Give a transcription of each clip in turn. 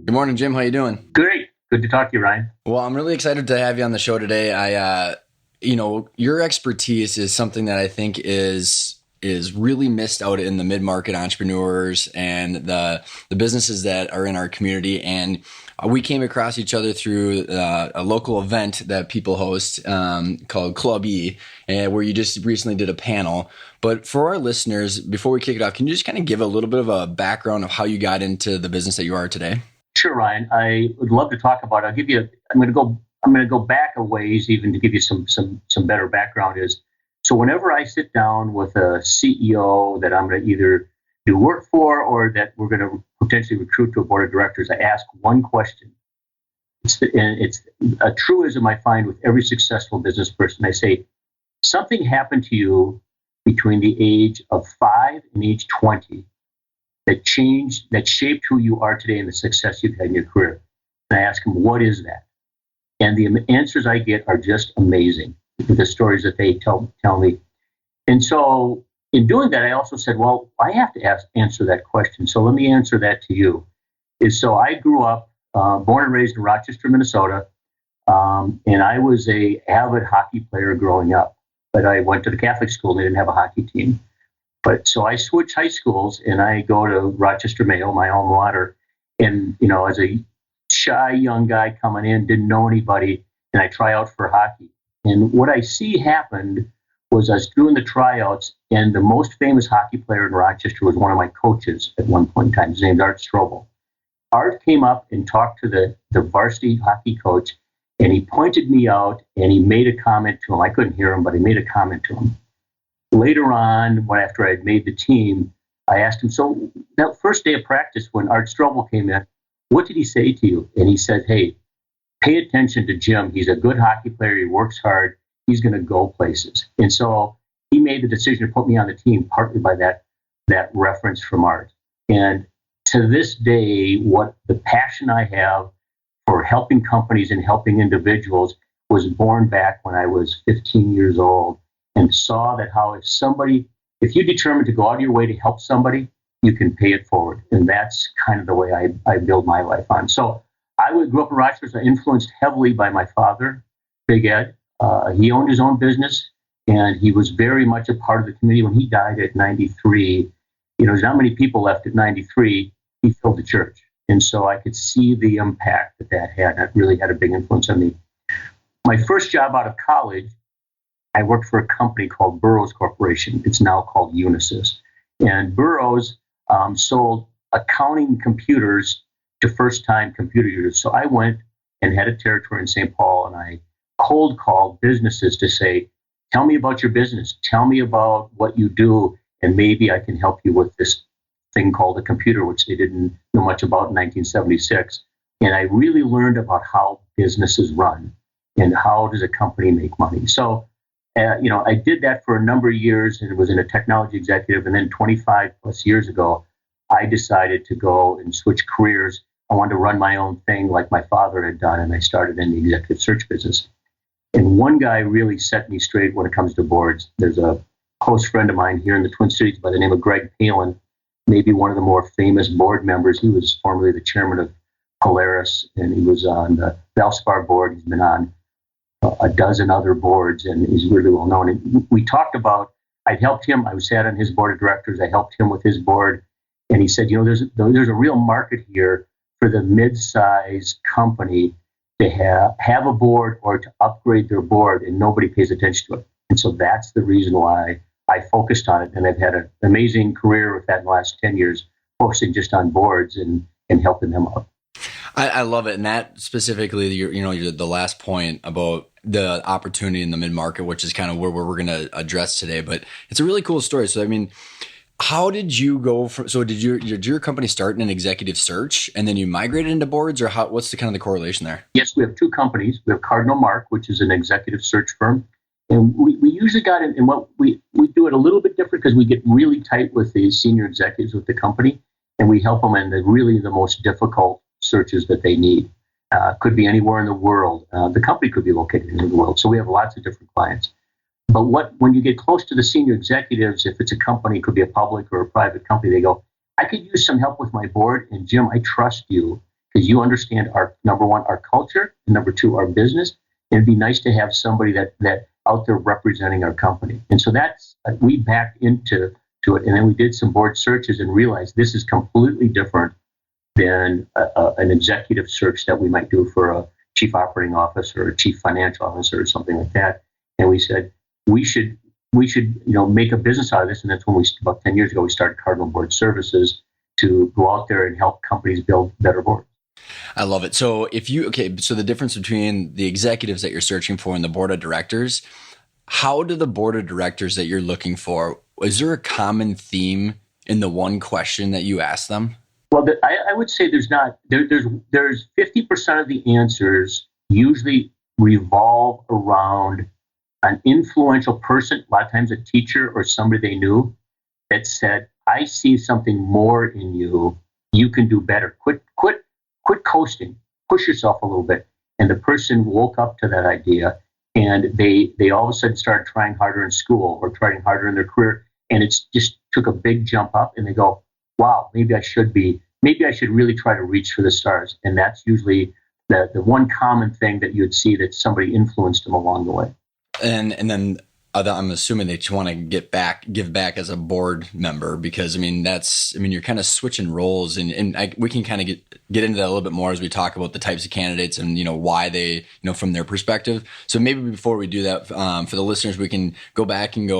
Good morning, Jim. How you doing? Great. Good to talk to you, Ryan. Well, I'm really excited to have you on the show today. Your expertise is something that I think is really missed out in the mid-market entrepreneurs and the businesses that are in our community. And we came across each other through a local event that people host called Club E, where you just recently did a panel. But for our listeners, before we kick it off, can you just kind of give a little bit of a background of how you got into the business that you are today? Sure, Ryan. I would love to talk about it. I'll give you. I'm going to go back a ways even to give you some better background. Is so whenever I sit down with a CEO that I'm going to either do work for or that we're going to potentially recruit to a board of directors, I ask one question. It's a truism I find with every successful business person. I say, something happened to you between the age of 5 and age 20 that changed, that shaped who you are today and the success you've had in your career. And I ask them, what is that? And the answers I get are just amazing, the stories that they tell me. And so in doing that, I also said, well, I have to answer that question. So let me answer that to you. So I grew up, born and raised in Rochester, Minnesota, and I was a avid hockey player growing up. But I went to the Catholic school and they didn't have a hockey team. But so I switched high schools and I go to Rochester Mayo, my alma mater. And, as a shy young guy coming in, didn't know anybody, and I try out for hockey. And what I see happened was I was doing the tryouts, and the most famous hockey player in Rochester was one of my coaches at one point in time. His name's Art Strobel. Art came up and talked to the varsity hockey coach, and he pointed me out and he made a comment to him. I couldn't hear him, but he made a comment to him. Later on, after I had made the team, I asked him, so that first day of practice when Art Strobel came in, what did he say to you? And he said, hey, pay attention to Jim. He's a good hockey player. He works hard. He's going to go places. And so he made the decision to put me on the team partly by that reference from Art. And to this day, what the passion I have for helping companies and helping individuals was born back when I was 15 years old, and saw that how if you determine to go out of your way to help somebody, you can pay it forward. And that's kind of the way I build my life on. So grew up in Rochester, influenced heavily by my father, Big Ed. He owned his own business, and he was very much a part of the community. When he died at 93, there's not many people left at 93. He filled the church. And so I could see the impact that had. That really had a big influence on me. My first job out of college, I worked for a company called Burroughs Corporation. It's now called Unisys. And Burroughs sold accounting computers to first-time computer users. So I went and had a territory in St. Paul, and I cold called businesses to say, tell me about your business. Tell me about what you do, and maybe I can help you with this thing called a computer, which they didn't know much about in 1976. And I really learned about how businesses run and how does a company make money. So I did that for a number of years and was in a technology executive. And then 25 plus years ago, I decided to go and switch careers. I wanted to run my own thing like my father had done. And I started in the executive search business. And one guy really set me straight when it comes to boards. There's a close friend of mine here in the Twin Cities by the name of Greg Palin, maybe one of the more famous board members. He was formerly the chairman of Polaris, and he was on the Valspar board. He's been on a dozen other boards, and he's really well known. And we talked about, I'd helped him. I sat on his board of directors. I helped him with his board. And he said, there's a real market here for the mid-size company to have a board or to upgrade their board, and nobody pays attention to it. And so that's the reason why I focused on it. And I've had an amazing career with that in the last 10 years, focusing just on boards and helping them out. I love it. And that specifically, the last point about the opportunity in the mid-market, which is kind of where we're going to address today, but it's a really cool story. So, I mean, how did you go from, so did your company start in an executive search and then you migrated into boards, or what's the kind of the correlation there? Yes, we have two companies. We have Cardinal Mark, which is an executive search firm. And we usually got in, and what we do it a little bit different because we get really tight with the senior executives with the company, and we help them in the most difficult searches that they need. Could be anywhere in the world. The company could be located in the world. So we have lots of different clients. But when you get close to the senior executives, if it's a company, it could be a public or a private company, they go, I could use some help with my board. And Jim, I trust you. because you understand our, number one, our culture, and number two, our business. And it'd be nice to have somebody that out there representing our company. And so that's, we backed into it. And then we did some board searches and realized this is completely different than an executive search that we might do for a chief operating officer or a chief financial officer or something like that. And we said, we should, make a business out of this. And that's when about 10 years ago, we started Cardinal Board Services to go out there and help companies build better boards. I love it. So so the difference between the executives that you're searching for and the board of directors, how do the board of directors that you're looking for, is there a common theme in the one question that you ask them? Well, I would say there's not. There's 50% of the answers usually revolve around an influential person, a lot of times a teacher or somebody they knew, that said, I see something more in you. You can do better. Quit coasting. Push yourself a little bit. And the person woke up to that idea, and they all of a sudden started trying harder in school or trying harder in their career, and it's just took a big jump up, and they go, wow, maybe I should really try to reach for the stars. And that's usually the one common thing that you'd see, that somebody influenced them along the way. And then I'm assuming they just want to give back as a board member, because you're kind of switching roles, and we can kind of get into that a little bit more as we talk about the types of candidates and why they from their perspective. So maybe before we do that, for the listeners, we can go back and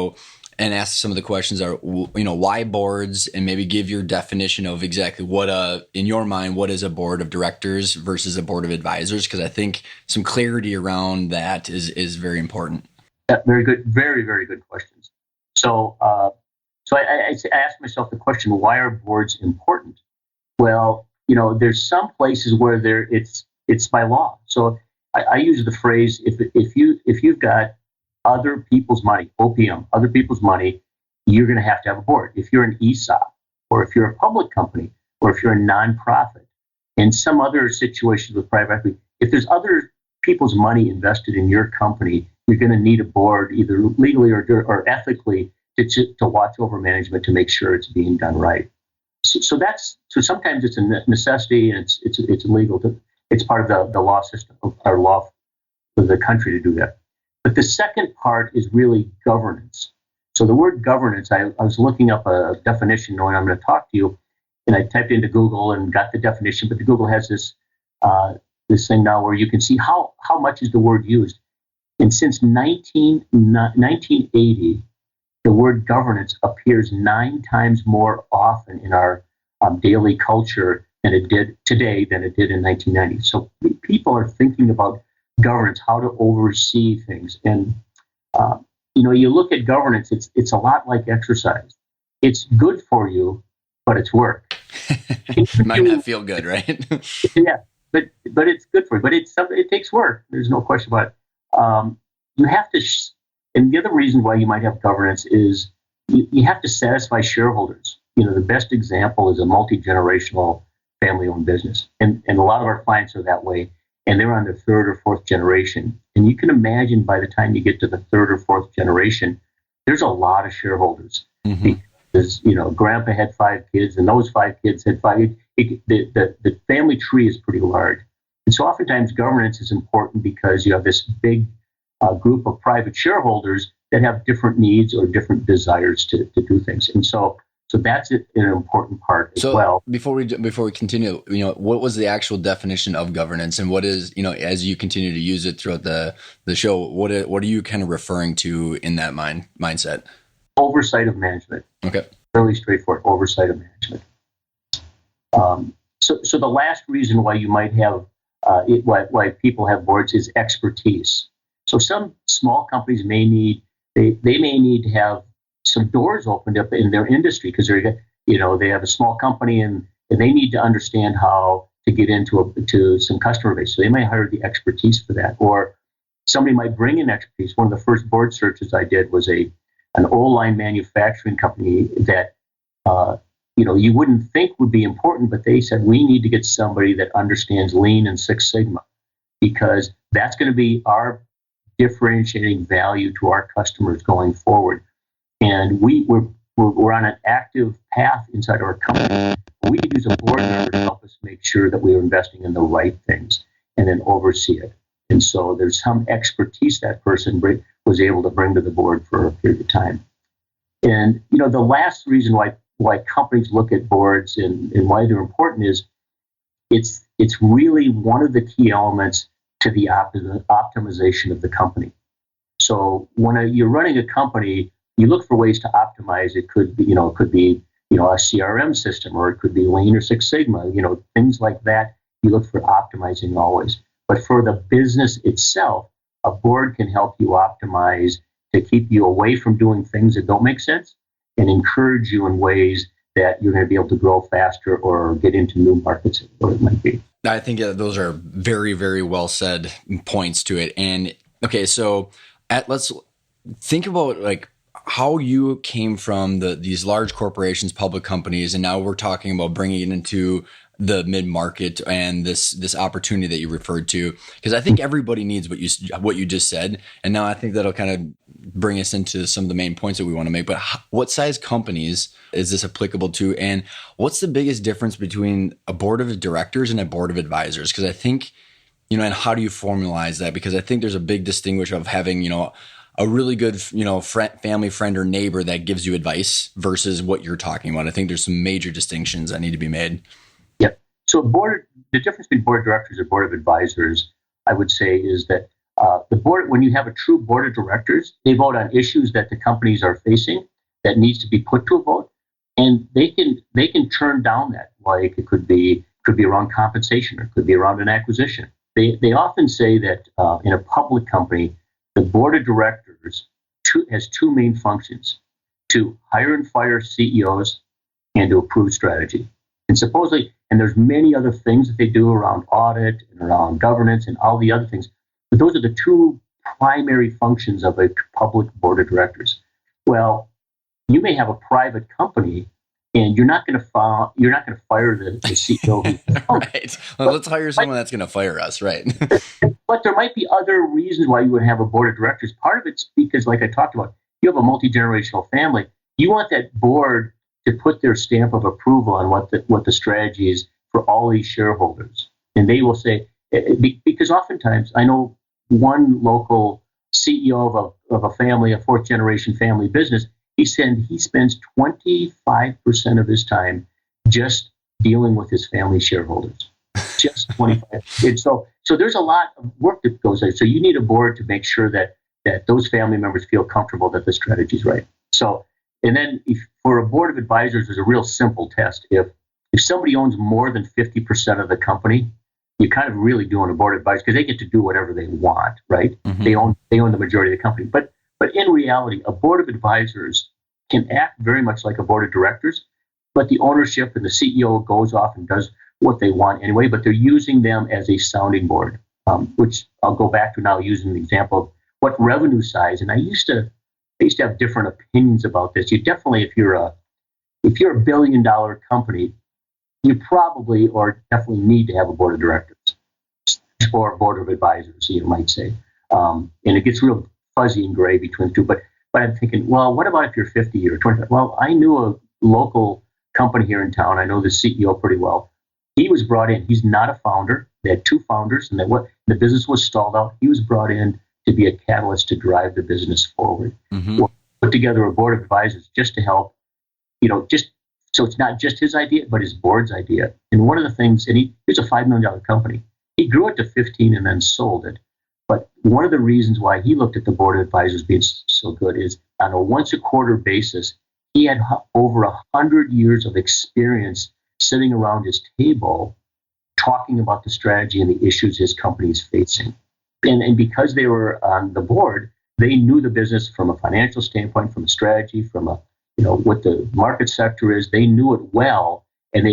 ask some of the questions are, why boards, and maybe give your definition of exactly what in your mind, what is a board of directors versus a board of advisors? Because I think some clarity around that is very important. Yeah, very good. Very, very good questions. So I asked myself the question, why are boards important? Well, there's some places where it's by law. So I use the phrase, if you've got other people's money, OPM, other people's money, you're going to have a board. If you're an ESOP, or if you're a public company, or if you're a nonprofit, and some other situations with private equity, if there's other people's money invested in your company, you're going to need a board, either legally or ethically, to watch over management to make sure it's being done right. So sometimes it's a necessity, and it's illegal. It's part of the law system, or law of the country to do that. But the second part is really governance. So the word governance, I was looking up a definition knowing I'm going to talk to you, and I typed into Google and got the definition, but the Google has this thing now where you can see how much is the word used. And since 1980, the word governance appears 9 times more often in our daily culture than it did today than it did in 1990. So people are thinking about governance, how to oversee things. And, you look at governance, it's a lot like exercise. It's good for you, but it's work. It might not feel good, right? Yeah, but it's good for you. But it takes work. There's no question about it. You have to, and the other reason why you might have governance is you have to satisfy shareholders. The best example is a multi-generational family-owned business. And a lot of our clients are that way. And they're on their 3rd or 4th generation. And you can imagine by the time you get to the 3rd or 4th generation, there's a lot of shareholders. Mm-hmm. Because, grandpa had 5 kids, and those 5 kids had 5. The family tree is pretty large. And so oftentimes governance is important because you have this big group of private shareholders that have different needs or different desires to do things. And so that's an important part as well. Before we continue, what was the actual definition of governance, and what is, as you continue to use it throughout the show, what are you kind of referring to in that mindset? Oversight of management. Okay. Fairly straightforward. Oversight of management. So the last reason why you might have why people have boards is expertise. So some small companies may need to have some doors opened up in their industry because they have a small company and they need to understand how to get into some customer base. So they might hire the expertise for that, or somebody might bring in expertise. One of the first board searches I did was an O-line manufacturing company that you wouldn't think would be important, but they said we need to get somebody that understands Lean and Six Sigma because that's going to be our differentiating value to our customers going forward. And we're on an active path inside our company we use a board member to help us make sure that we are investing in the right things and then oversee it. And so there's some expertise that person was able to bring to the board for a period of time. And the last reason why companies look at boards and why they're important is it's really one of the key elements to the optimization of the company. So when you're running a company, you look for ways to optimize. It could be a CRM system, or it could be Lean or Six Sigma, things like that. You look for optimizing always. But for the business itself, a board can help you optimize to keep you away from doing things that don't make sense and encourage you in ways that you're going to be able to grow faster or get into new markets, or it might be. I think those are very, very well said points to it. And okay, so let's think about like how you came from these large corporations, public companies, and now we're talking about bringing it into the mid-market and this opportunity that you referred to, because I think everybody needs what you just said. And now I think that'll kind of bring us into some of the main points that we want to make. But what size companies is this applicable to? And what's the biggest difference between a board of directors and a board of advisors? Because I think, and how do you formalize that? Because I think there's a big distinguish of having, a really good, family friend or neighbor that gives you advice versus what you're talking about. I think there's some major distinctions that need to be made. Yep. So the difference between board of directors and board of advisors, I would say, is that the board, when you have a true board of directors, they vote on issues that the companies are facing that needs to be put to a vote, and they can turn down that. Like it could be around compensation, or it could be around an acquisition. They often say that in a public company, the board of directors has two main functions: to hire and fire CEOs and to approve strategy. And supposedly, and there's many other things that they do around audit and around governance and all the other things. But those are the two primary functions of a public board of directors. Well, you may have a private company, and you're not going to fire the CEO. Right. Well, let's hire someone that's going to fire us, right? But there might be other reasons why you would have a board of directors. Part of it's because, like I talked about, you have a multi-generational family. You want that board to put their stamp of approval on what the strategy is for all these shareholders. And they will say, because oftentimes I know one local CEO of a family, a fourth generation family business, he spends 25% of his time just dealing with his family shareholders. Just 25. And so there's a lot of work that goes there. So you need a board to make sure that those family members feel comfortable that the strategy is right. So, and then for a board of advisors, there's a real simple test. If somebody owns more than 50% of the company, you're kind of really doing a board of advisors, because they get to do whatever they want, right? Mm-hmm. They own the majority of the company. But in reality, a board of advisors can act very much like a board of directors, but the ownership and the CEO goes off and does what they want anyway, but they're using them as a sounding board, which I'll go back to now using the example of what revenue size. And I used to have different opinions about this. You definitely, if you're a $1 billion company, you probably or definitely need to have a board of directors or a board of advisors, you might say. And it gets real fuzzy and gray between the two. But I'm thinking, well, what about if you're 50 or 25? Well, I knew a local company here in town. I know the CEO pretty well. He was brought in. He's not a founder. They had two founders, and the business was stalled out. He was brought in to be a catalyst to drive the business forward. Mm-hmm. We'll put together a board of advisors just to help, just so it's not just his idea, but his board's idea. And one of the things, and he's a $5 million company. He grew it to 15 and then sold it. But one of the reasons why he looked at the board of advisors being so good is on a once a quarter basis, he had over 100 years of experience sitting around his table talking about the strategy and the issues his company is facing. And because they were on the board, they knew the business from a financial standpoint, from a strategy, from what the market sector is. They knew it well, and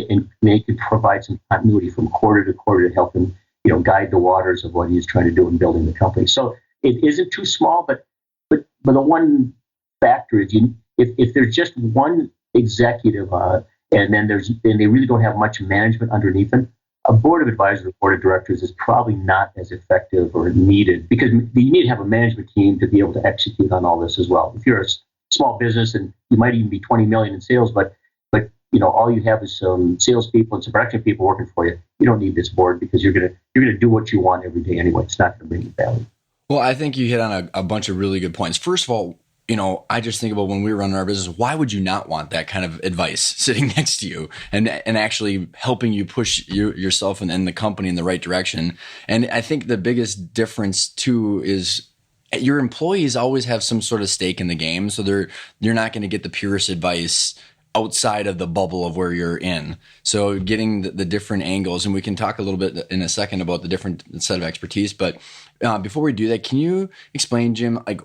they could provide some continuity from quarter to quarter to help him, guide the waters of what he's trying to do in building the company. So it isn't too small, but the one factor is if there's just one executive and they really don't have much management underneath them, a board of advisors or board of directors is probably not as effective or needed, because you need to have a management team to be able to execute on all this as well. If you're a small business and you might even be 20 million in sales, but all you have is some salespeople and some production people working for you. You don't need this board because you're gonna do what you want every day anyway. It's not gonna bring you value. Well, I think you hit on a bunch of really good points. First of all, I just think about when we run our business, why would you not want that kind of advice sitting next to you and actually helping you push yourself and the company in the right direction? And I think the biggest difference too is your employees always have some sort of stake in the game. So you're not going to get the purest advice outside of the bubble of where you're in. So getting the different angles, and we can talk a little bit in a second about the different set of expertise. But before we do that, can you explain, Jim, like,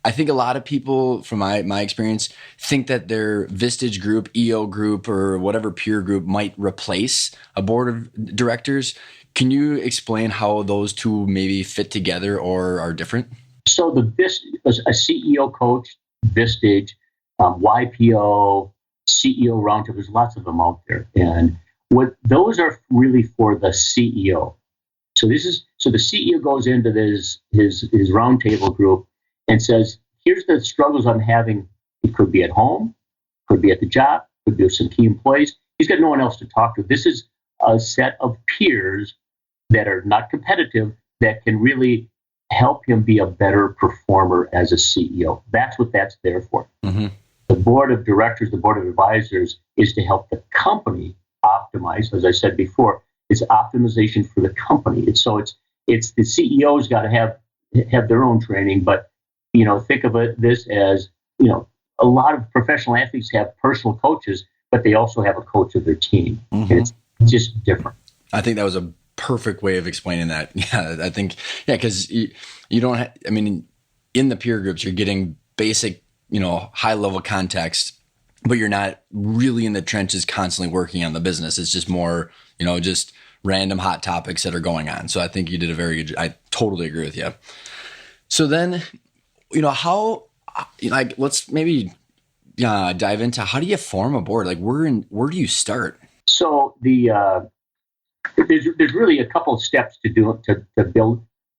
I think a lot of people from my experience think that their Vistage group, EO group, or whatever peer group might replace a board of directors. Can you explain how those two maybe fit together or are different? So a CEO coach, Vistage, YPO, CEO roundtable, there's lots of them out there. And what those are really for the CEO. So the CEO goes into his roundtable group and says, here's the struggles I'm having. It could be at home, could be at the job, could be with some key employees. He's got no one else to talk to. This is a set of peers that are not competitive that can really help him be a better performer as a CEO. That's what that's there for. Mm-hmm. The board of directors, the board of advisors is to help the company optimize. As I said before, it's optimization for the company. It's the CEO's got to have their own training, but think of this as, a lot of professional athletes have personal coaches, but they also have a coach of their team. Mm-hmm. And it's just different. I think that was a perfect way of explaining that. Yeah, I think, because you don't in the peer groups, you're getting basic, high level context, but you're not really in the trenches constantly working on the business. It's just more, just random hot topics that are going on. So I think you did a very good, I totally agree with you. So then, let's maybe dive into how do you form a board? Like where do you start? So there's really a couple of steps to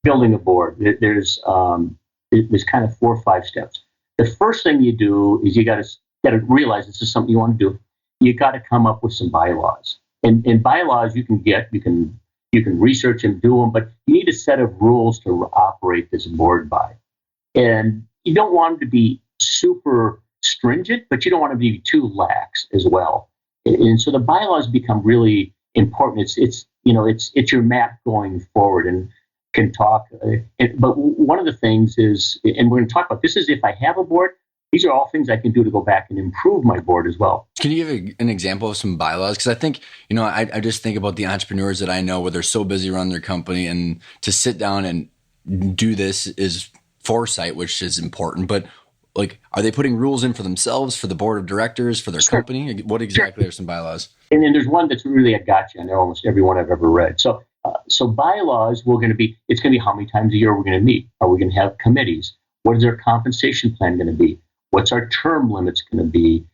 building a board. There's kind of 4 or 5 steps. The first thing you do is you got to realize this is something you want to do. You got to come up with some bylaws, and bylaws you can research and do them, but you need a set of rules to operate this board by. And you don't want them to be super stringent, but you don't want them to be too lax as well. And so the bylaws become really important. It's your map going forward, and can talk. But one of the things is, and we're going to talk about this, is if I have a board, these are all things I can do to go back and improve my board as well. Can you give an example of some bylaws? Because I think, I just think about the entrepreneurs that I know where they're so busy running their company, and to sit down and do this is foresight, which is important. But like, are they putting rules in for themselves, for the board of directors, for their company? What exactly are some bylaws? And then there's one that's really a gotcha in almost every one I've ever read. So bylaws, it's going to be how many times a year we're going to meet. Are we going to have committees? What is our compensation plan going to be? What's our term limits going to be?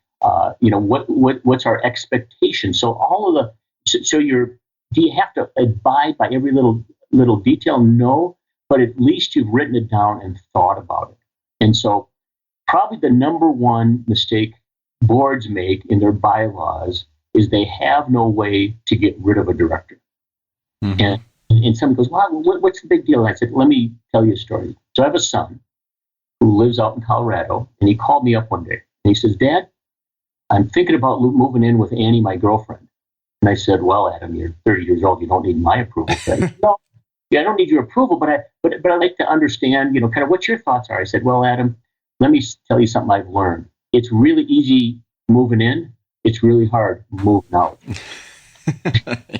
What's our expectation? So all of do you have to abide by every little detail? No, but at least you've written it down and thought about it. And so probably the number one mistake boards make in their bylaws is they have no way to get rid of a director. Mm-hmm. And somebody goes, well, what's the big deal? And I said, let me tell you a story. So I have a son who lives out in Colorado, and he called me up one day. And he says, Dad, I'm thinking about moving in with Annie, my girlfriend. And I said, well, Adam, you're 30 years old. You don't need my approval. No, I don't need your approval, but I like to understand, kind of what your thoughts are. I said, well, Adam, let me tell you something I've learned. It's really easy moving in. It's really hard moving out.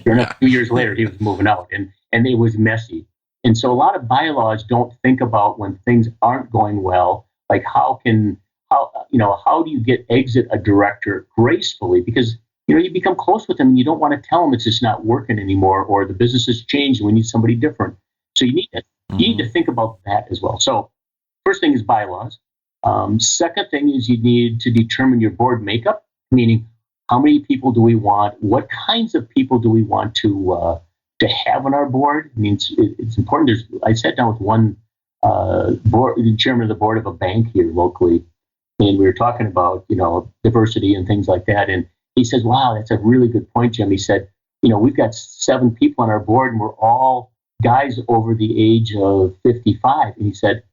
Sure enough, 2 years later, he was moving out, and it was messy. And so a lot of bylaws don't think about when things aren't going well, like how do you exit a director gracefully? Because, you become close with them and you don't want to tell them it's just not working anymore, or the business has changed and we need somebody different. So you need to think about that as well. So first thing is bylaws. Second thing is you need to determine your board makeup, meaning how many people do we want? What kinds of people do we want to have on our board? I mean, it's important. I sat down with one the chairman of the board of a bank here locally, and we were talking about diversity and things like that. And he says, wow, that's a really good point, Jim. He said, we've got 7 people on our board and we're all guys over the age of 55. And he said,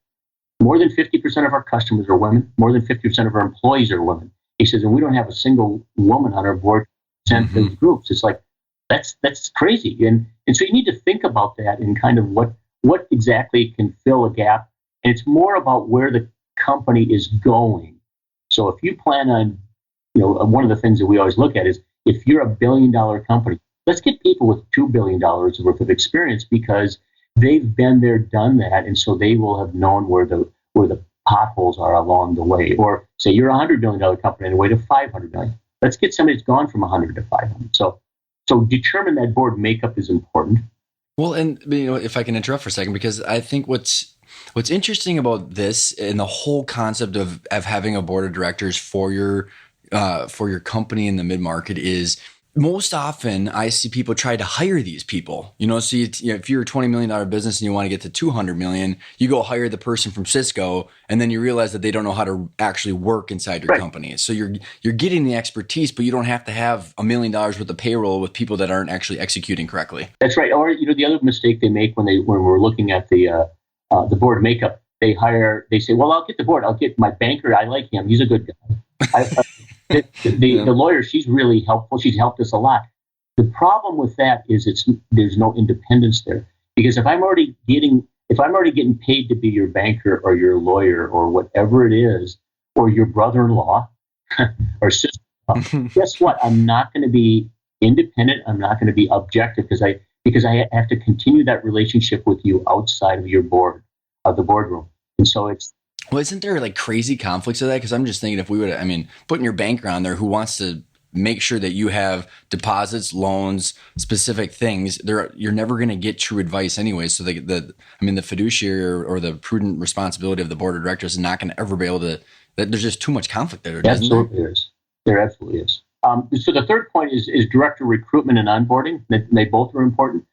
more than 50% of our customers are women. More than 50% of our employees are women. He says, and we don't have a single woman on our board in those groups. It's like, that's crazy. And so you need to think about that and kind of what exactly can fill a gap. And it's more about where the company is going. So if you plan on, one of the things that we always look at is if you're a $1 billion company, let's get people with $2 billion worth of experience because they've been there, done that. And so they will have known where the potholes are along the way. Or say you're a $100 million company on the way to $500 million. Let's get somebody that's gone from 100 to 500. So determine that board makeup is important. Well, and if I can interrupt for a second, because I think what's interesting about this and the whole concept of having a board of directors for your company in the mid-market is most often I see people try to hire these people. So if you're a $20 million business and you want to get to 200 million, you go hire the person from Cisco, and then you realize that they don't know how to actually work inside your company. So you're getting the expertise, but you don't have to have $1 million worth of payroll with people that aren't actually executing correctly. That's right. Or the other mistake they make when we're looking at the board makeup, they say, well, I'll get the board. I'll get my banker. I like him. He's a good guy. The lawyer, she's really helpful. She's helped us a lot. The problem with that is there's no independence there. Because if I'm already getting paid to be your banker or your lawyer or whatever it is, or your brother-in-law or sister-in-law, guess what? I'm not going to be independent. I'm not going to be objective because I have to continue that relationship with you outside of your board, of the boardroom. And so well, isn't there like crazy conflicts of that? Because I'm just thinking if we would, putting your banker on there who wants to make sure that you have deposits, loans, specific things, you're never going to get true advice anyway. So the fiduciary or the prudent responsibility of the board of directors is not going to ever be able to. There's just too much conflict there. Absolutely is. There absolutely is. So the third point is director recruitment and onboarding. They both are important.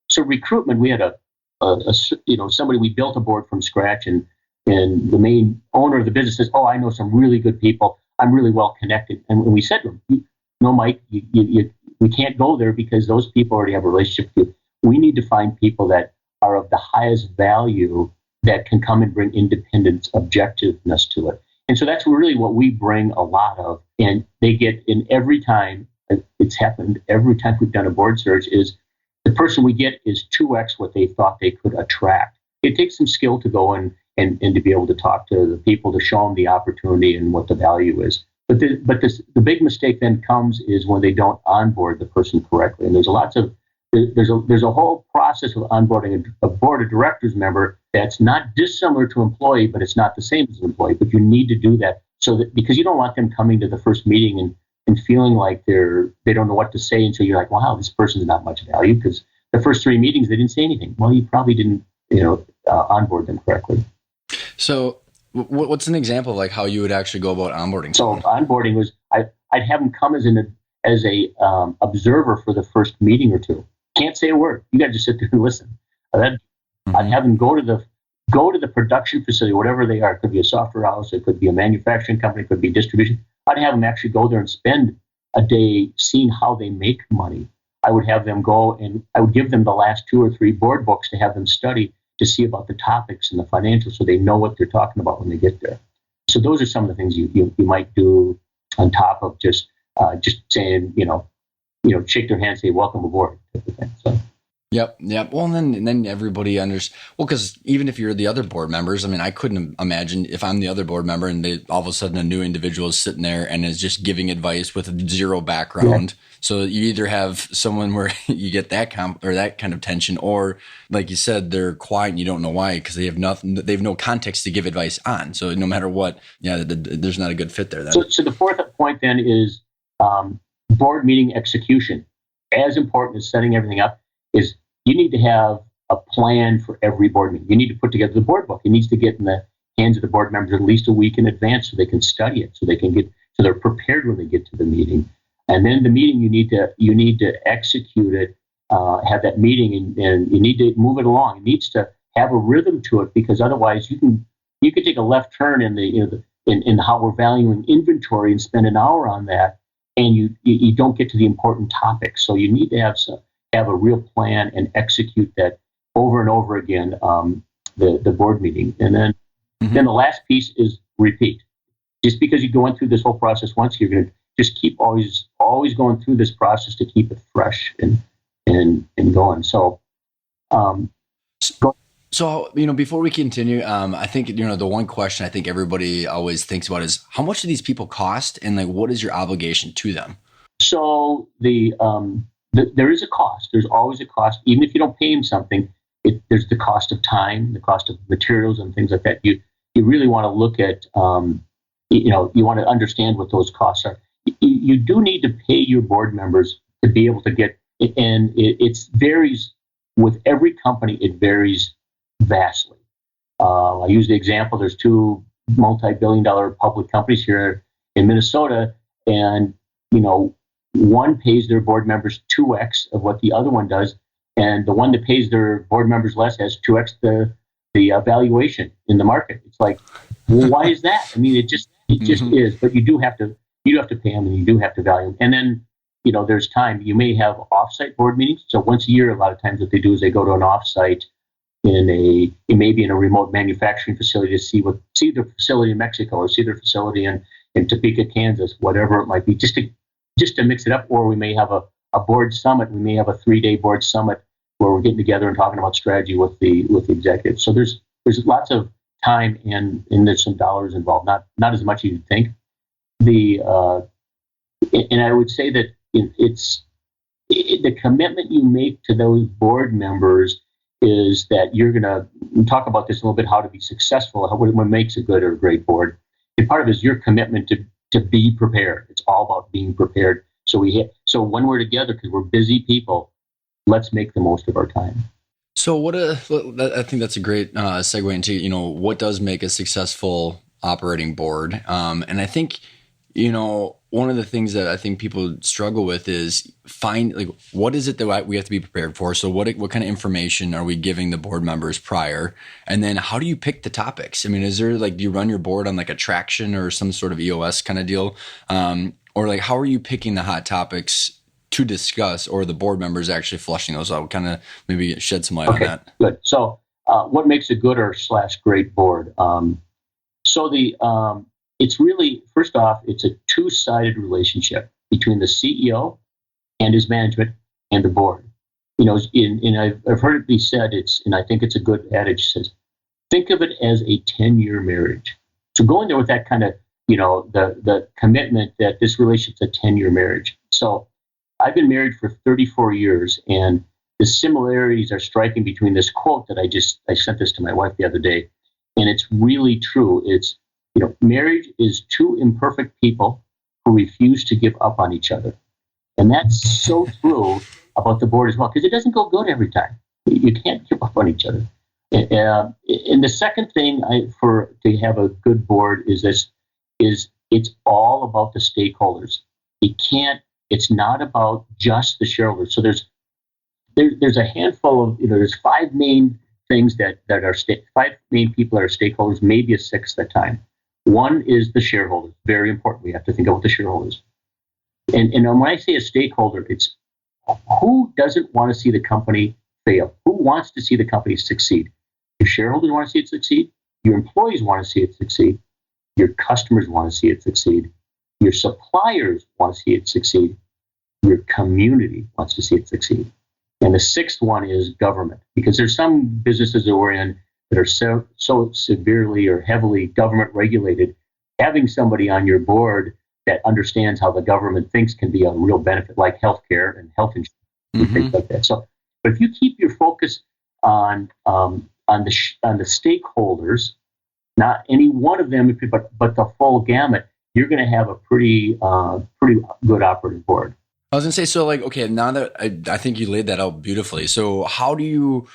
So recruitment, we had somebody, we built a board from scratch, and the main owner of the business says, "Oh, I know some really good people. I'm really well connected." And we said to him, "No, Mike, we can't go there because those people already have a relationship with you. We need to find people that are of the highest value that can come and bring independence, objectiveness to it." And so that's really what we bring a lot of. And they get in every time. It's happened every time we've done a board search. Is the person we get is 2x what they thought they could attract. It takes some skill to go and to be able to talk to the people, to show them the opportunity and what the value is. But the big mistake then comes is when they don't onboard the person correctly. And there's a whole process of onboarding a board of directors member that's not dissimilar to employee, but it's not the same as an employee. But you need to do that because you don't want them coming to the first meeting and feeling like they don't know what to say. And so you're like, wow, this person's not much value because the first 3 meetings they didn't say anything. Well, you probably didn't onboard them correctly. So what's an example of like how you would actually go about onboarding someone? So onboarding was I'd have them come as a observer for the first meeting or two. Can't say a word. You got to just sit there and listen. I'd have them go to the production facility, whatever they are. It could be a software house, it could be a manufacturing company, it could be distribution. I'd have them actually go there and spend a day seeing how they make money. I would have them go and I would give them the last 2 or 3 board books to have them study to see about the topics and the financials so they know what they're talking about when they get there. So those are some of the things you might do on top of just saying, shake their hand, say, welcome aboard type of thing. So. Yep. Well, and then everybody understands. Well, because even if you're the other board members, I couldn't imagine if I'm the other board member and all of a sudden a new individual is sitting there and is just giving advice with zero background. Yeah. So you either have someone where you get that that kind of tension, or like you said, they're quiet and you don't know why because they have nothing. They have no context to give advice on. So no matter what, there's not a good fit there. Then. So the fourth point then is board meeting execution. As important as setting everything up is you need to have a plan for every board meeting. You need to put together the board book. It needs to get in the hands of the board members at least a week in advance so they can study it, so they're prepared when they get to the meeting. And then the meeting, you need to execute it, have that meeting, and you need to move it along. It needs to have a rhythm to it because otherwise you can take a left turn in how we're valuing inventory and spend an hour on that, and you don't get to the important topics. So you need to have a real plan and execute that over and over again, the board meeting. And then the last piece is repeat. Just because you go through this whole process once, you're going to just keep always going through this process to keep it fresh and going. So, So, before we continue, I think, the one question I think everybody always thinks about is how much do these people cost, and like, what is your obligation to them? So there is a cost. There's always a cost, even if you don't pay them something. There's the cost of time, the cost of materials, and things like that. You really want to look at, you want to understand what those costs are. You do need to pay your board members to be able to get, and it varies with every company. It varies vastly. I use the example, there's two multi-billion-dollar public companies here in Minnesota, and one pays their board members 2x of what the other one does, and the one that pays their board members less has 2x the valuation in the market. It's like, well, why is that? I mean, it just is. But you have to pay them, and you do have to value them. And then there's time. You may have offsite board meetings. So once a year, a lot of times what they do is they go to an offsite maybe in a remote manufacturing facility to see their facility in Mexico or see their facility in Topeka, Kansas, whatever it might be, just to mix it up. Or we may have a board summit. We may have a 3-day board summit where we're getting together and talking about strategy with the executives. So there's lots of time and there's some dollars involved, not as much as you'd think. And I would say that it's the commitment you make to those board members is that you're going to talk about this a little bit, how to be successful, what makes a good or a great board. And part of it is your commitment to be prepared. It's all about being prepared. So when we're together, because we're busy people, let's make the most of our time. So I think that's a great segue into, what does make a successful operating board. And I think, one of the things that I think people struggle with is what is it that we have to be prepared for? So what kind of information are we giving the board members prior? And then how do you pick the topics? I mean, is there do you run your board on like a traction or some sort of EOS kind of deal? Or how are you picking the hot topics to discuss, or the board members actually flushing those out? Kind of maybe shed some light on that. Good. So what makes a good or / great board? It's really, first off, it's a two-sided relationship between the CEO and his management and the board. I've heard it be said, and I think it's a good adage, says, think of it as a 10-year marriage. So go in there with that kind of, the commitment that this relationship's a 10-year marriage. So I've been married for 34 years, and the similarities are striking between this quote that I sent this to my wife the other day, and it's really true. It's, marriage is two imperfect people who refuse to give up on each other. And that's so true about the board as well, because it doesn't go good every time. You can't give up on each other. And the second thing to have a good board is it's all about the stakeholders. It's not about just the shareholders. So there's a handful of, there's 5 main things that are 5 main people that are stakeholders, maybe a 6th at a time. One is the shareholders. Very important. We have to think about the shareholders. And when I say a stakeholder, it's who doesn't want to see the company fail? Who wants to see the company succeed? Your shareholders want to see it succeed. Your employees want to see it succeed. Your customers want to see it succeed. Your suppliers want to see it succeed. Your community wants to see it succeed. And the 6th one is government, because there's some businesses that we're in that are so severely or heavily government regulated. Having somebody on your board that understands how the government thinks can be a real benefit, like healthcare and health insurance and things like that. So, but if you keep your focus on the stakeholders, not any one of them, but the full gamut, you're going to have a pretty good operating board. I was going to say, so okay, now that I think you laid that out beautifully. So how do you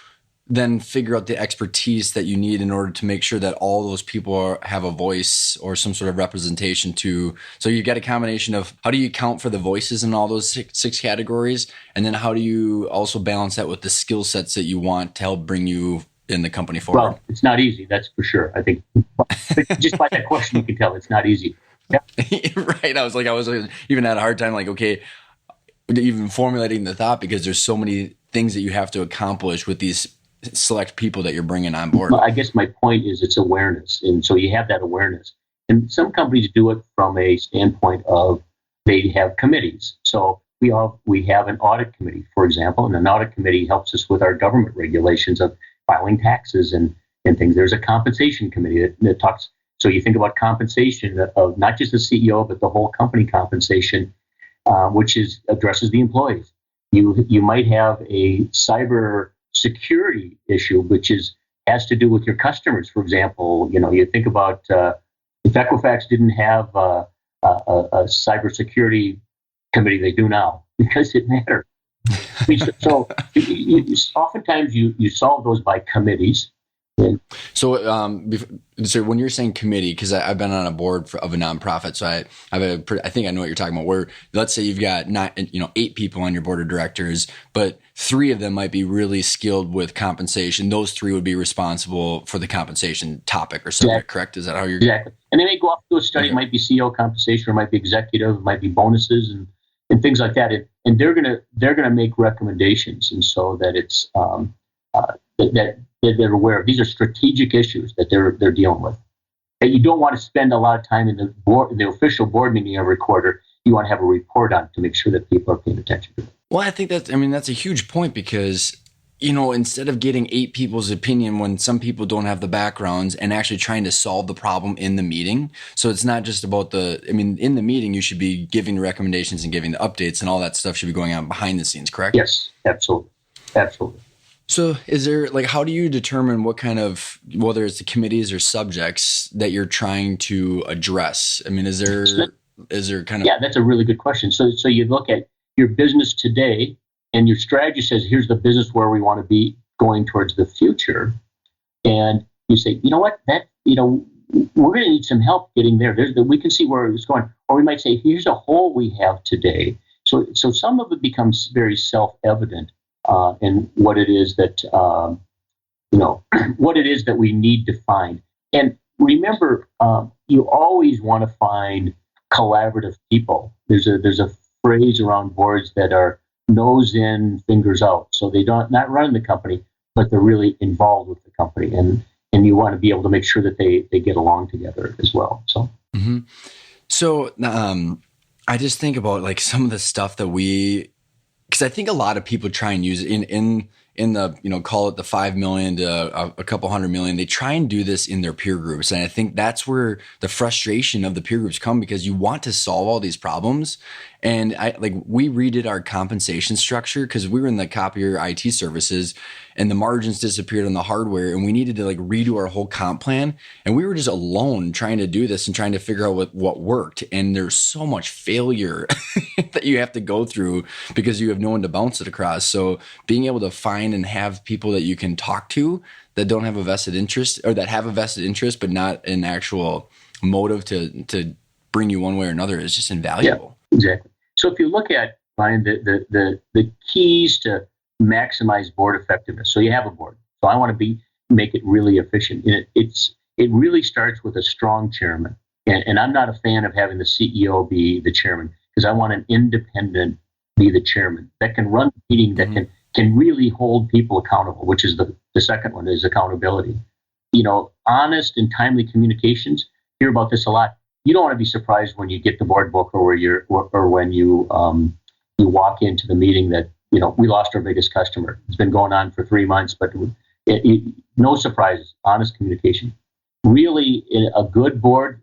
then figure out the expertise that you need in order to make sure that all those people have a voice or some sort of representation to, so you get a combination of how do you account for the voices in all those six categories? And then how do you also balance that with the skill sets that you want to help bring you in the company forward? Well, it's not easy. That's for sure. I think just by that question, you can tell it's not easy. Yeah. Right. I was even had a hard time, like, okay, even formulating the thought, because there's so many things that you have to accomplish with these select people that you're bringing on board. I guess my point is it's awareness. And so you have that awareness. And some companies do it from a standpoint of they have committees. So we have an audit committee, for example, and an audit committee helps us with our government regulations of filing taxes and things. There's a compensation committee that talks. So you think about compensation of not just the CEO, but the whole company compensation, which addresses the employees. You might have a cyber security issue, which has to do with your customers. For example, you think about if Equifax didn't have a cybersecurity committee, they do now because it matters. So oftentimes you solve those by committees. So when you're saying committee, because I've been on a board of a nonprofit, so I think I know what you're talking about. Where let's say you've got 8 people on your board of directors, but 3 of them might be really skilled with compensation. Those 3 would be responsible for the compensation topic or subject. Exactly. Correct? Is that how you're exactly? And they may go off to a study. Okay. It might be CEO compensation, or it might be executive, it might be bonuses and things like that. And they're gonna make recommendations, and so that it's that they're aware of. These are strategic issues that they're dealing with. And you don't want to spend a lot of time in the official board meeting every quarter. You want to have a report on it to make sure that people are paying attention to it. Well, I think that's a huge point, because instead of getting 8 people's opinion when some people don't have the backgrounds, and actually trying to solve the problem in the meeting. So it's not just about in the meeting, you should be giving the recommendations and giving the updates, and all that stuff should be going on behind the scenes, correct? Yes, absolutely. Absolutely. So is there, how do you determine what kind of, whether it's the committees or subjects that you're trying to address? Is there kind of... Yeah, that's a really good question. So you look at your business today, and your strategy says, here's the business where we want to be going towards the future. And you say, you know what, we're going to need some help getting there. We can see where it's going. Or we might say, here's a hole we have today. So some of it becomes very self-evident. And what it is that what it is that we need to find. And remember, you always want to find collaborative people. There's a phrase around boards that are nose in, fingers out. So they not running the company, but they're really involved with the company, and you want to be able to make sure that they get along together as well. So. Mm-hmm. So I just think about some of the stuff that because I think a lot of people try and use it in the, call it the 5 million to a couple 100 million. They try and do this in their peer groups. And I think that's where the frustration of the peer groups come, because you want to solve all these problems. And we redid our compensation structure because we were in the copier IT services, and the margins disappeared on the hardware, and we needed to redo our whole comp plan. And we were just alone trying to do this and trying to figure out what worked. And there's so much failure that you have to go through because you have no one to bounce it across. So being able to find and have people that you can talk to that don't have a vested interest, or that have a vested interest but not an actual motive to bring you one way or another, is just invaluable. Yeah, exactly. So if you look at, Ryan, the keys to maximize board effectiveness. So you have a board. So I want to make it really efficient. It really starts with a strong chairman. And I'm not a fan of having the CEO be the chairman, because I want an independent be the chairman that can run the meeting, that can really hold people accountable, which is the second one, is accountability. Honest and timely communications. Hear about this a lot. You don't want to be surprised when you get the board book, or when you walk into the meeting that, we lost our biggest customer. It's been going on for 3 months, but no surprises. Honest communication. Really, a good board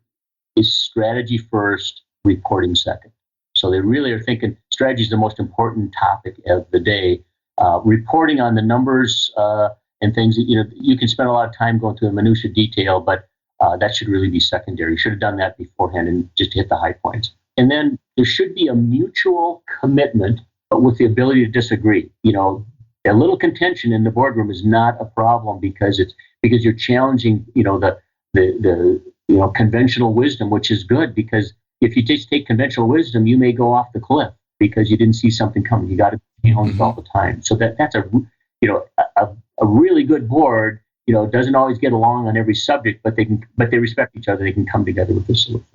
is strategy first, reporting second. So they really are thinking strategy is the most important topic of the day. Reporting on the numbers and things that, you can spend a lot of time going through the minutia detail, but that should really be secondary. You should have done that beforehand and just hit the high points. And then there should be a mutual commitment, but with the ability to disagree. A little contention in the boardroom is not a problem, because you're challenging, the conventional wisdom, which is good, because if you just take conventional wisdom, you may go off the cliff because you didn't see something coming. You got to be honest all the time. So that's a really good board. Doesn't always get along on every subject, but they respect each other. They can come together with this solution.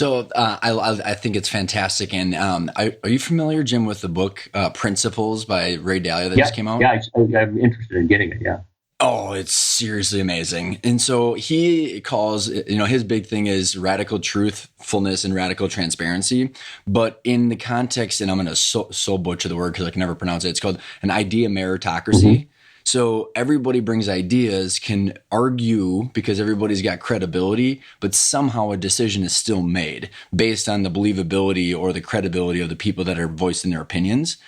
So I think it's fantastic. And are you familiar, Jim, with the book Principles by Ray Dalio that just came out? Yeah, I'm interested in getting it. Yeah. Oh, it's seriously amazing. And so he calls, his big thing is radical truthfulness and radical transparency. But in the context, and I'm going to so butcher the word because I can never pronounce it, it's called an idea meritocracy. Mm-hmm. So everybody brings ideas, can argue because everybody's got credibility, but somehow a decision is still made based on the believability or the credibility of the people that are voicing their opinions.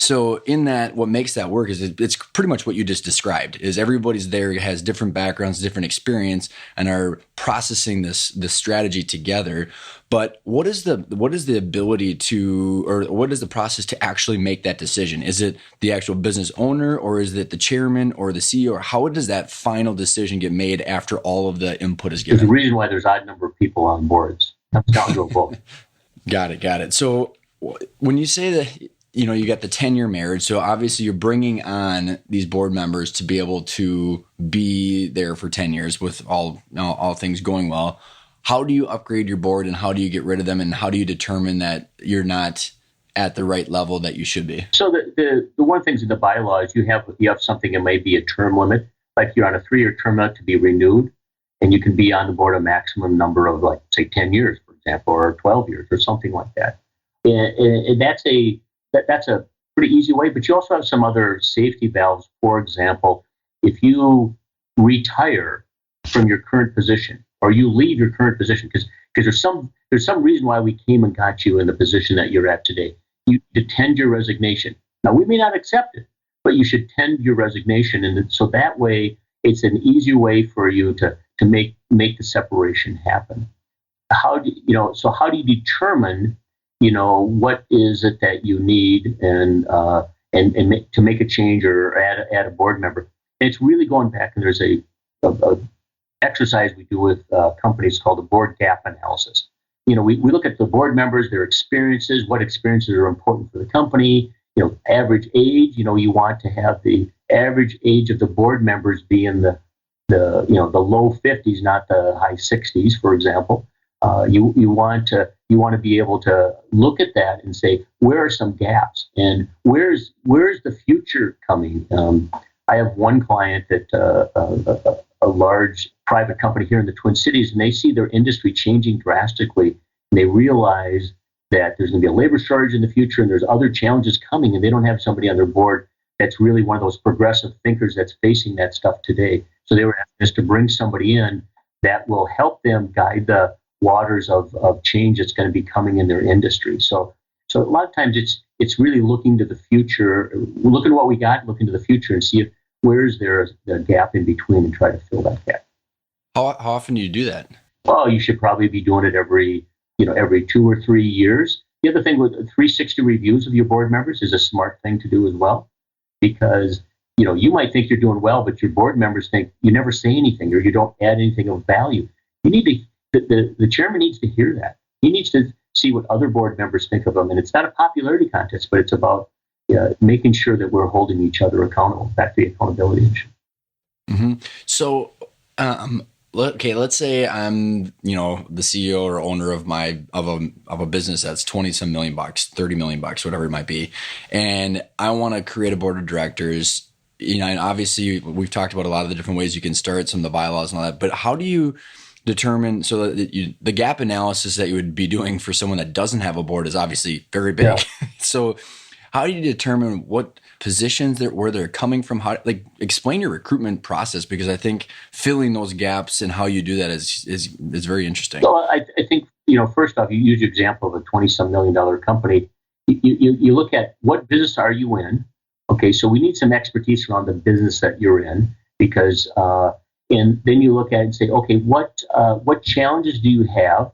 So in that, what makes that work is it's pretty much what you just described, is everybody's there, has different backgrounds, different experience, and are processing this strategy together. But what is the ability to, or what is the process to actually make that decision? Is it the actual business owner, or is it the chairman or the CEO? Or how does that final decision get made after all of the input is given? There's a reason why there's odd number of people on boards. Comes down to a vote. Got it. So when you say that, you got the 10-year marriage, so obviously you're bringing on these board members to be able to be there for 10 years with all things going well. How do you upgrade your board, and how do you get rid of them, and how do you determine that you're not at the right level that you should be? So the one of the things in the bylaws, you have something that may be a term limit, like you're on a 3-year term limit to be renewed, and you can be on the board a maximum number of, like, say, 10 years, for example, or 12 years or something like that. And that's a pretty easy way, but you also have some other safety valves. For example, if you retire from your current position, or you leave your current position, because there's some reason why we came and got you in the position that you're at today. You tend your resignation. Now, we may not accept it, but you should tend your resignation, and so that way it's an easy way for you to make the separation happen. How do you determine what is it that you need and to make a change or add a board member? And it's really going back, and there's a exercise we do with companies called the board gap analysis. We look at the board members, their experiences, what experiences are important for the company. Average age. You want to have the average age of the board members be in the low 50s, not the high 60s, for example. You want to be able to look at that and say, where are some gaps, and where's the future coming? I have one client that a large private company here in the Twin Cities, and they see their industry changing drastically, and they realize that there's going to be a labor shortage in the future, and there's other challenges coming, and they don't have somebody on their board that's really one of those progressive thinkers that's facing that stuff today. So they were asking us to bring somebody in that will help them guide the waters of change that's going to be coming in their industry. So a lot of times it's really looking to the future, looking at what we got, looking to the future, and see if where's there a gap in between, and try to fill that gap. How often do you do that? Well, you should probably be doing it every 2 or 3 years. The other thing with 360 reviews of your board members is a smart thing to do as well, because you might think you're doing well, but your board members think you never say anything or you don't add anything of value. You need to. The chairman needs to hear that. He needs to see what other board members think of them. And it's not a popularity contest, but it's about making sure that we're holding each other accountable. Back to the accountability issue. Mm-hmm. So, let's say I'm, the CEO or owner of a business that's 20 some million bucks, 30 million bucks, whatever it might be. And I want to create a board of directors, and obviously we've talked about a lot of the different ways you can start, some of the bylaws and all that, but how do you determine, so that the gap analysis that you would be doing for someone that doesn't have a board is obviously very big. Yeah. So how do you determine what positions where they're coming from? How, explain your recruitment process, because I think filling those gaps and how you do that is very interesting. So I think, first off, you use your example of a $20-some million company. You look at what business are you in? Okay, so we need some expertise around the business that you're in, because and then you look at it and say, okay, what challenges do you have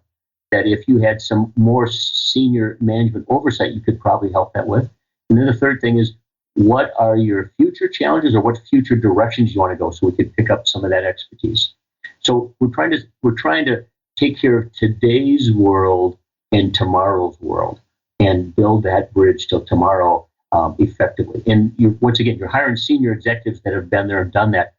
that if you had some more senior management oversight, you could probably help that with? And then the third thing is, what are your future challenges, or what future directions you want to go, so we could pick up some of that expertise. So we're trying to take care of today's world and tomorrow's world, and build that bridge till tomorrow effectively. And once again, you're hiring senior executives that have been there and done that.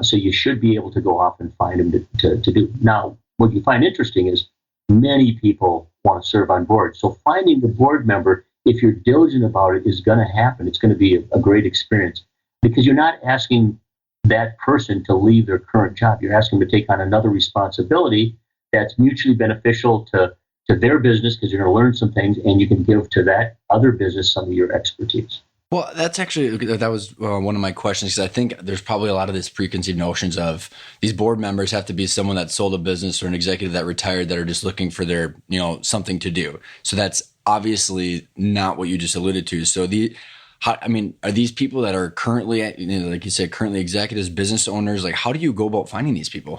So you should be able to go off and find them to do. Now, what you find interesting is many people want to serve on board. So finding the board member, if you're diligent about it, is going to happen. It's going to be a great experience because you're not asking that person to leave their current job. You're asking them to take on another responsibility that's mutually beneficial to their business because you're going to learn some things and you can give to that other business some of your expertise. Well, that was one of my questions because I think there's probably a lot of this preconceived notions of these board members have to be someone that sold a business or an executive that retired that are just looking for their, something to do. So that's obviously not what you just alluded to. So are these people that are currently, like you said, currently executives, business owners? Like, how do you go about finding these people?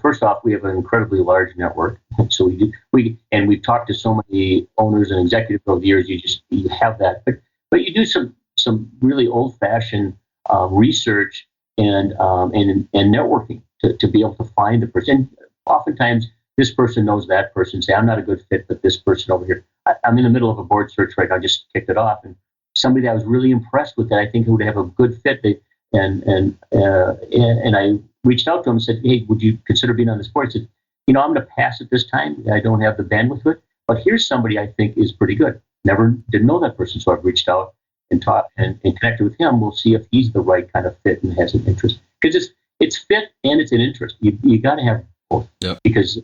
First off, we have an incredibly large network. So we've talked to so many owners and executives over the years. You have that, but you do some really old-fashioned research and networking to be able to find the person. Oftentimes, this person knows that person. Say, I'm not a good fit, but this person over here. I'm in the middle of a board search right now. I just kicked it off, and somebody that I was really impressed with that I think would have a good fit. And I reached out to him and said, hey, would you consider being on this board? I said, I'm going to pass at this time. I don't have the bandwidth for it, but here's somebody I think is pretty good. Didn't know that person, so I've reached out and talked and connected with him. We'll see if he's the right kind of fit and has an interest because it's fit and it's an interest. You got to have both. Yep. because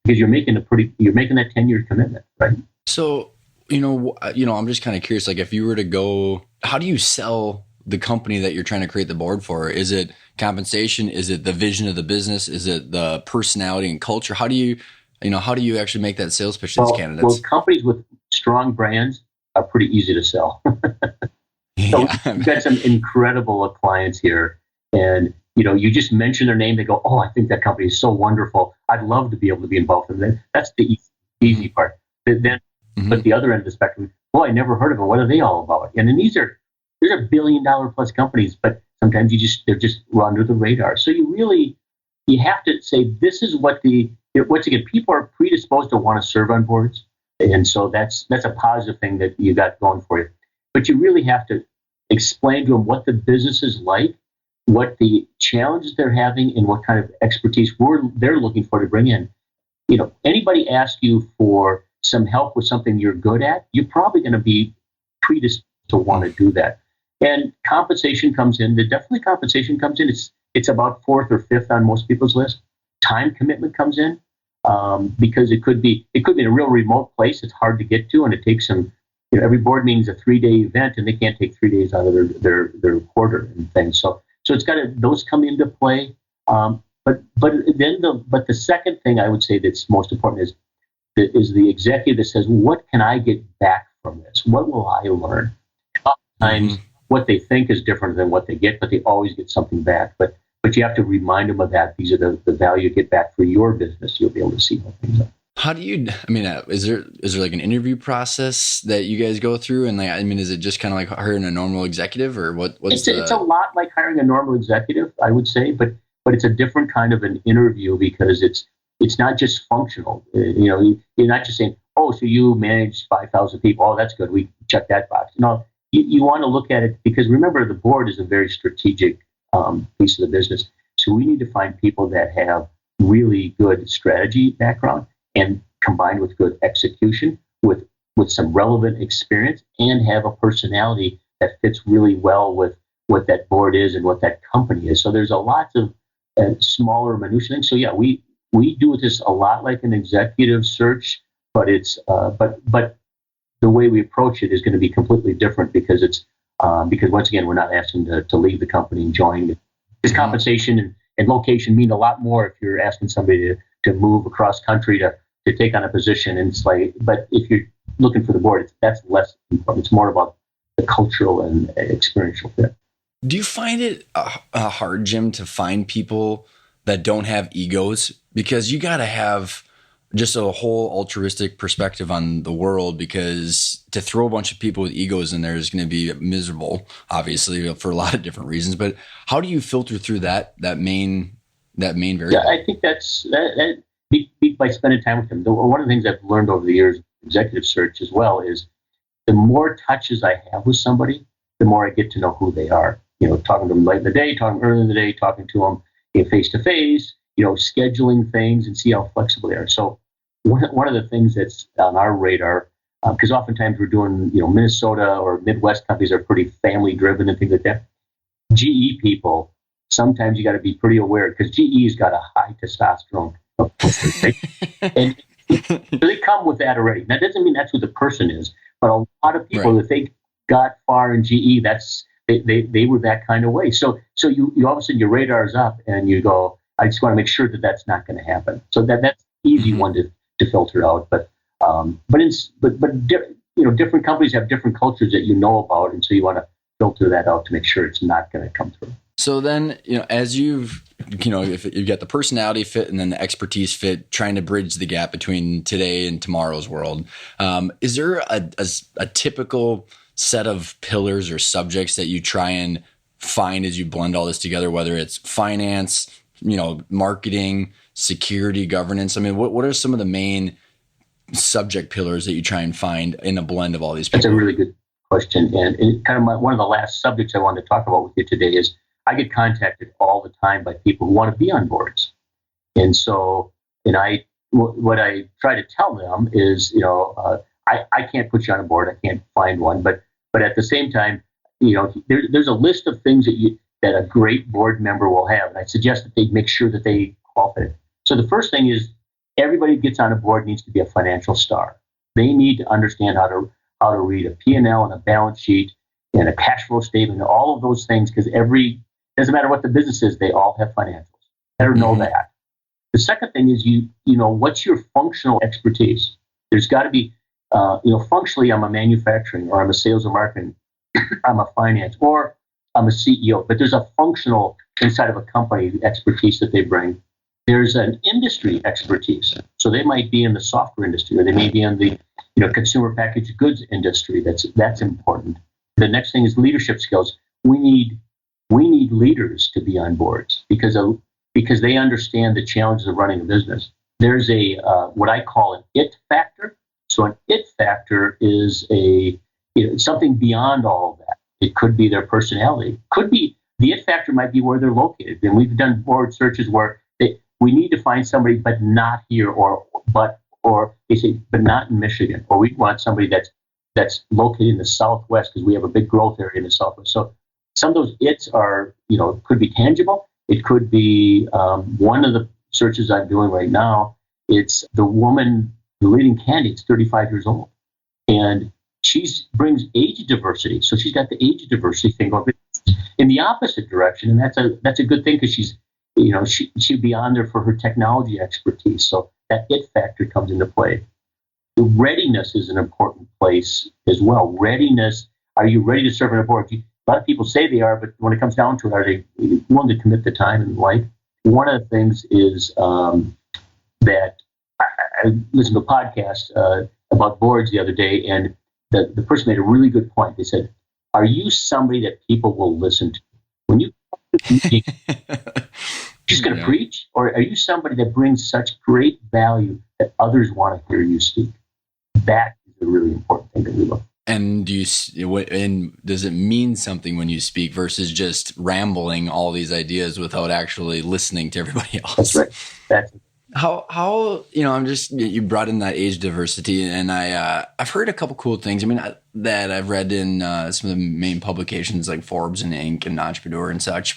you're making that 10-year commitment, right? So I'm just kind of curious. Like, if you were to go, how do you sell the company that you're trying to create the board for? Is it compensation? Is it the vision of the business? Is it the personality and culture? How do you actually make that sales pitch to these candidates? Well, companies with strong brands are pretty easy to sell. So we've got some incredible clients here, and you just mention their name, they go, "Oh, I think that company is so wonderful. I'd love to be able to be involved in that." That's the easy part. Then, but the other end of the spectrum, "Oh, I never heard of them. What are they all about?" And then these are $1 billion plus companies, but sometimes they're just under the radar. So you have to say, this is what once again, people are predisposed to want to serve on boards. And so that's a positive thing that you got going for you. But you really have to explain to them what the business is like, what the challenges they're having, and what kind of expertise they're looking for to bring in. Anybody asks you for some help with something you're good at, you're probably going to be predisposed to want to do that. And compensation comes in. Definitely compensation comes in. It's about fourth or fifth on most people's list. Time commitment comes in. Because it could be in a real remote place. It's hard to get to, and it takes some. Every board meeting is a 3-day event, and they can't take 3 days out of their quarter and things. So it's those come into play. But the second thing I would say that's most important is the executive that says, what can I get back from this? What will I learn? Sometimes what they think is different than what they get, but they always get something back. But you have to remind them of that. These are the value you get back for your business. You'll be able to see how things are. How do you, is there like an interview process that you guys go through? And is it just kind of like hiring a normal executive, or it's a lot like hiring a normal executive, I would say, but it's a different kind of an interview because it's not just functional. You're not just saying, oh, so you manage 5,000 people. Oh, that's good. We check that box. No, you want to look at it because remember, the board is a very strategic piece of the business. So we need to find people that have really good strategy background and combined with good execution with some relevant experience and have a personality that fits really well with what that board is and what that company is. So there's a lot of smaller minutiae things. So yeah, we do this a lot like an executive search, but it's but the way we approach it is going to be completely different because once again, we're not asking to leave the company and join. Because compensation and location mean a lot more if you're asking somebody to move across country to take on a position. And it's like, but if you're looking for the board, that's less important. It's more about the cultural and experiential fit. Do you find it hard, Jim, to find people that don't have egos? Because you got to have just a whole altruistic perspective on the world, because to throw a bunch of people with egos in there is going to be miserable, obviously, for a lot of different reasons. But how do you filter through that main variable? Yeah, I think that's by spending time with them. One of the things I've learned over the years, executive search as well, is the more touches I have with somebody, the more I get to know who they are. Talking to them late in the day, talking early in the day, talking to them face to face, scheduling things and see how flexible they are. So one of the things that's on our radar, because oftentimes we're doing, Minnesota or Midwest companies are pretty family driven and things like that. GE people, sometimes you got to be pretty aware because GE's got a high testosterone culture, right? And so they come with that already. That doesn't mean that's who the person is, but a lot of people, Right. if they got far in GE, they were that kind of way. So you all of a sudden your radar is up and you go, I just want to make sure that that's not going to happen. So that's easy one to filter out. But different companies have different cultures that you know about, and so you want to filter that out to make sure it's not going to come through. So then, as if you've got the personality fit and then the expertise fit, trying to bridge the gap between today and tomorrow's world, is there a typical set of pillars or subjects that you try and find as you blend all this together, whether it's finance, marketing, security, governance? I mean, what are some of the main subject pillars that you try and find in a blend of all these people? That's a really good question. And kind of one of the last subjects I wanted to talk about with you today is I get contacted all the time by people who want to be on boards. And so, what I try to tell them is, I can't put you on a board. I can't find one. But at the same time, there's a list of things that a great board member will have. And I suggest that they make sure that they qualify. So the first thing is everybody who gets on a board needs to be a financial star. They need to understand how to read a P&L and a balance sheet and a cash flow statement, and all of those things, because doesn't matter what the business is, they all have financials. Better know that. The second thing is what's your functional expertise? There's got to be, functionally, I'm a manufacturing, or I'm a sales and marketing, I'm a finance, or I'm a CEO. But there's a functional inside of a company expertise that they bring. There's an industry expertise. So they might be in the software industry, or they may be in the consumer packaged goods industry. That's important. The next thing is leadership skills. We need leaders to be on boards because they understand the challenges of running a business. There's a what I call an it factor. So an it factor is something beyond all of that. It could be their personality. Could be the it factor might be where they're located. And we've done board searches where we need to find somebody, but not here, or they say, but not in Michigan, or we want somebody that's located in the Southwest because we have a big growth area in the Southwest. So some of those its are, could be tangible. It could be one of the searches I'm doing right now. It's the leading candidate's 35 years old, and she brings age diversity. So she's got the age diversity thing going in the opposite direction, and that's a good thing because she'd be on there for her technology expertise. So that it factor comes into play. The readiness is an important place as well. Readiness. Are you ready to serve on a board? A lot of people say they are, but when it comes down to it, are they willing to commit the time and life? One of the things is that I listened to a podcast about boards the other day, and the person made a really good point. They said, are you somebody that people will listen to? When you just going to preach, or are you somebody that brings such great value that others want to hear you speak? That is a really important thing that we look for. And does it mean something when you speak versus just rambling all these ideas without actually listening to everybody else? That's right. That's it. How you brought in that age diversity, and I've heard a couple cool things. I mean, that I've read in some of the main publications like Forbes and Inc. and Entrepreneur and such.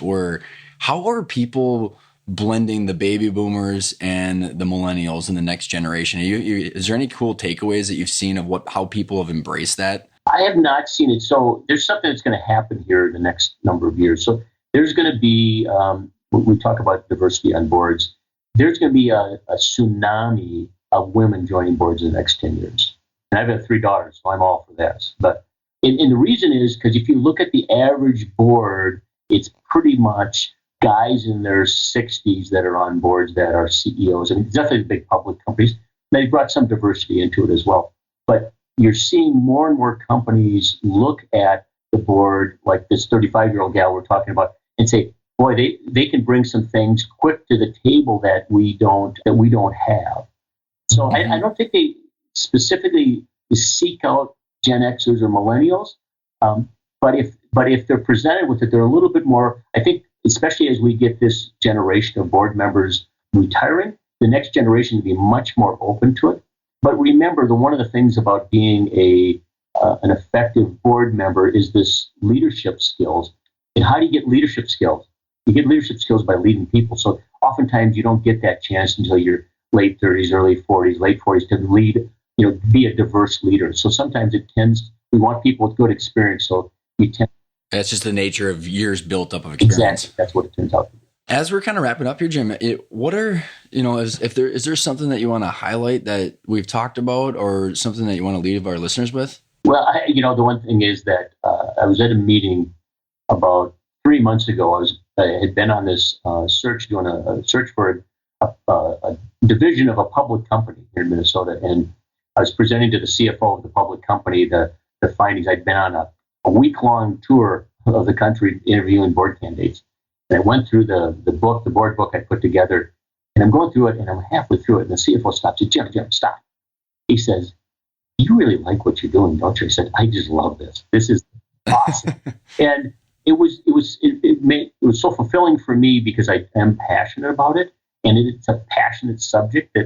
How are people blending the baby boomers and the millennials in the next generation? Is there any cool takeaways that you've seen of how people have embraced that? I have not seen it. So there's something that's going to happen here in the next number of years. So there's going to be, when we talk about diversity on boards, there's going to be a tsunami of women joining boards in the next 10 years. And I've got 3 daughters, so I'm all for this. But and the reason is because if you look at the average board, it's pretty much guys in their 60s that are on boards that are CEOs. I mean, definitely big public companies. They brought some diversity into it as well. But you're seeing more and more companies look at the board, like this 35-year-old gal we're talking about, and say, boy, they can bring some things quick to the table that we don't have. So I don't think they specifically seek out Gen Xers or millennials, but if they're presented with it, they're a little bit more. I think, especially as we get this generation of board members retiring, the next generation to be much more open to it. But remember, one of the things about being an effective board member is this leadership skills. And how do you get leadership skills? You get leadership skills by leading people. So oftentimes you don't get that chance until you're late 30s, early 40s, late 40s to lead, be a diverse leader. So sometimes we want people with good experience. So you tend. That's just the nature of years built up of experience. Exactly. That's what it turns out to be. As we're kind of wrapping up here, Jim, is there something that you want to highlight that we've talked about, or something that you want to leave our listeners with? Well, the one thing is that I was at a meeting about 3 months ago. I had been on this search, doing a search for a division of a public company here in Minnesota, and I was presenting to the CFO of the public company the findings. I'd been on a week-long tour of the country interviewing board candidates. And I went through the board book I put together, and I'm going through it, and I'm halfway through it, and the CFO stops. He said, Jim, stop. He says, you really like what you're doing, don't you? I said, I just love this. This is awesome. And it was so fulfilling for me because I am passionate about it, and it's a passionate subject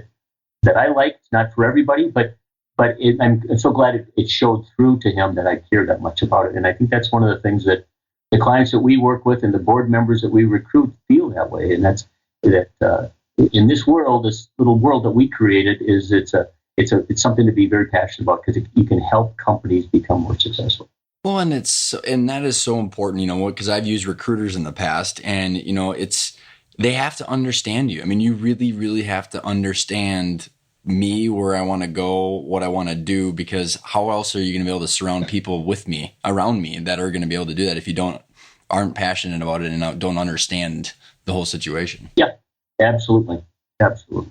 that I like. It's not for everybody, but I'm so glad it showed through to him that I care that much about it. And I think that's one of the things that the clients that we work with and the board members that we recruit feel that way. And that's that in this world, this little world that we created, it's something to be very passionate about, because you can help companies become more successful. Well, and that is so important, because I've used recruiters in the past, and they have to understand you. I mean, you really, really have to understand me, where I want to go, what I want to do, because how else are you going to be able to surround people around me that are going to be able to do that if you aren't passionate about it and don't understand the whole situation? Yeah, absolutely. Absolutely.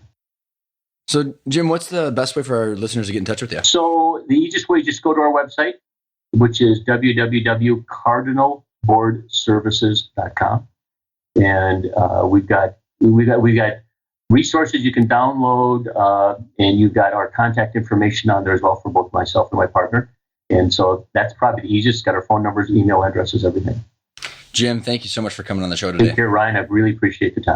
So, Jim, what's the best way for our listeners to get in touch with you? So the easiest way is just go to our website, which is www.cardinalboardservices.com. And we've got resources you can download, and you've got our contact information on there as well for both myself and my partner. And so that's probably the easiest. Got our phone numbers, email addresses, everything. Jim, thank you so much for coming on the show today. Take care, Ryan. I really appreciate the time.